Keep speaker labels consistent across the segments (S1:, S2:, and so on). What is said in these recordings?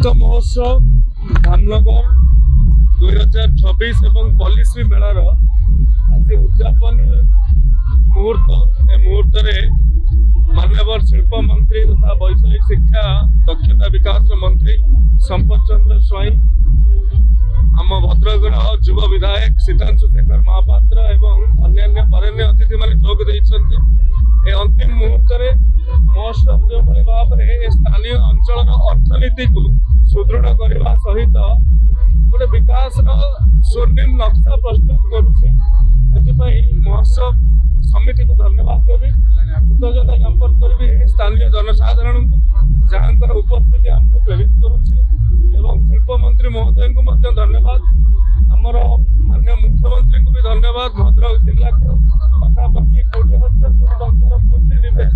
S1: शीत महोत्सव धामनगर 2026 एवं पॉलिसी मेलार आज उद्यापन मुहूर्त ए मुहूर्त मान्यवर शिल्प मंत्री तथा वैषयिक शिक्षा दक्षता विकास मंत्री संपत चंद्र स्वाई आम भद्रकड़ युव विधायक सिद्धांशु शेखर महापात्र एवं अन्य बरेण्य अतिथि मैंने जोग देते अंतिम मुहूर्त महोत्सव जो भाव में स्थानीय अंचल अर्थनीति को सुदृढ़ करने सहित गोटे विकास स्वर्णिम नक्शा प्रस्तुत कर महोत्सव समिति को धन्यवाद देवी कृतज्ञता ज्ञापन करी स्थानीय जनसाधारण को जहाँ उपस्थिति आमको प्रेरित करुच्चे शिल्प मंत्री महोदय को धन्यवाद आमर माननीय मुख्यमंत्री को भी धन्यवाद भद्रक जिला को पाखापाखि 20,000 कोटी टंकार पुंजी निवेश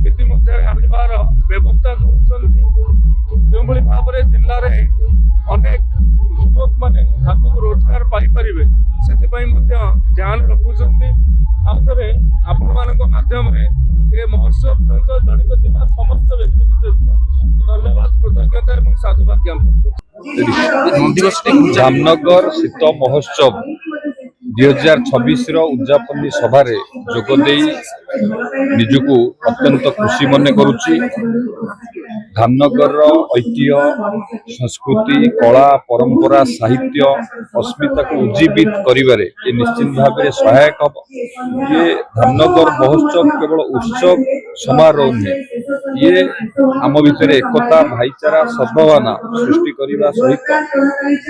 S1: इतिमध्य आनिबार व्यवस्था कर भाव में जिले में अनेक युवक मैंने हाथ रोजगार पाइपर से ध्यान रखुंट आउे आपण माध्यम ये महोत्सव सहित जड़ित ଥିବା समस्त व्यक्ति विशेष धन्यवाद कृतज्ञता और साधुवाद ज्ञापन
S2: जामनगर शीत महोत्सव 2026 उद्यापन सभार जोगदे निजको अत्यंत खुशी मन करुच्ची धामनगर ऐतिह्य संस्कृति कला परंपरा साहित्य अस्मिता को उज्जीवित करिबारे ये निश्चित भाव में सहायक हम ये धामनगर महोत्सव केवल उत्सव समारोह नहीं ये आम भितर एकता भाईचारा सद्भावना सृष्टि करने सहित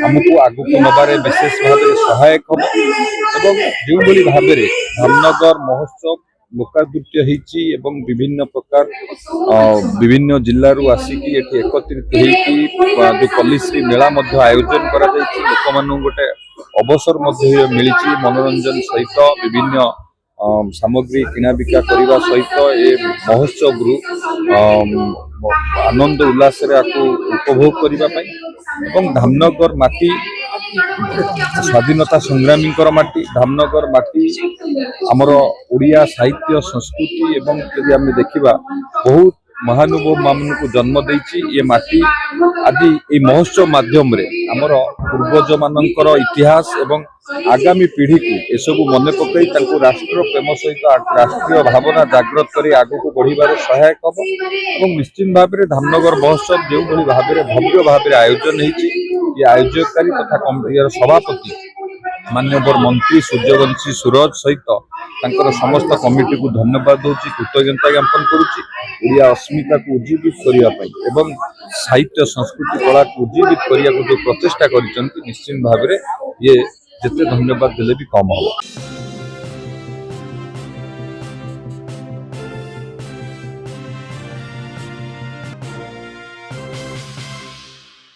S2: आमको आगक नबारे विशेष भाव में सहायक हम जो भाव में धामनगर महोत्सव लोकादृत्य एवं विभिन्न प्रकार विभिन्न जिलू आसिकी एकत्रित जो पॉलिसी मेला आयोजन करा लोक मान गोटे अवसर मिली मनोरंजन सहित विभिन्न सामग्री किना बिका करने सहित ये महोत्सव आनंद उल्लास उपभोग करने धामनगर माटी स्वाधीनता संग्रामी माटी धामनगर माटी आमर ओडिया साहित्य संस्कृति एवं यदि आम देखा बहुत महानुभव मान को जन्म देती ये माटी आज ये महोत्सव माध्यम आमर पूर्वज मानकर इतिहास एवं आगामी पीढ़ी को यू मन पकई राष्ट्र प्रेम सहित राष्ट्रीय भावना जागृत कर आगक बढ़ार सहायक हम और निश्चित भाव में धामनगर महोत्सव जो भाव में भव्य भाव में आयोजन होती आयोजककारी तथा सभापति मान्यवर मंत्री सूर्यवंशी सूरज सहित समस्त कमिटी को धन्यवाद दूसरी कृतज्ञता ज्ञापन करुच्ची ओडिया अस्मिता को उज्जीवित करने साहित्य संस्कृति कला को उज्जीवित करने जो प्रचेषा कर निश्चित भाव में ये जिते धन्यवाद देले भी कम हम।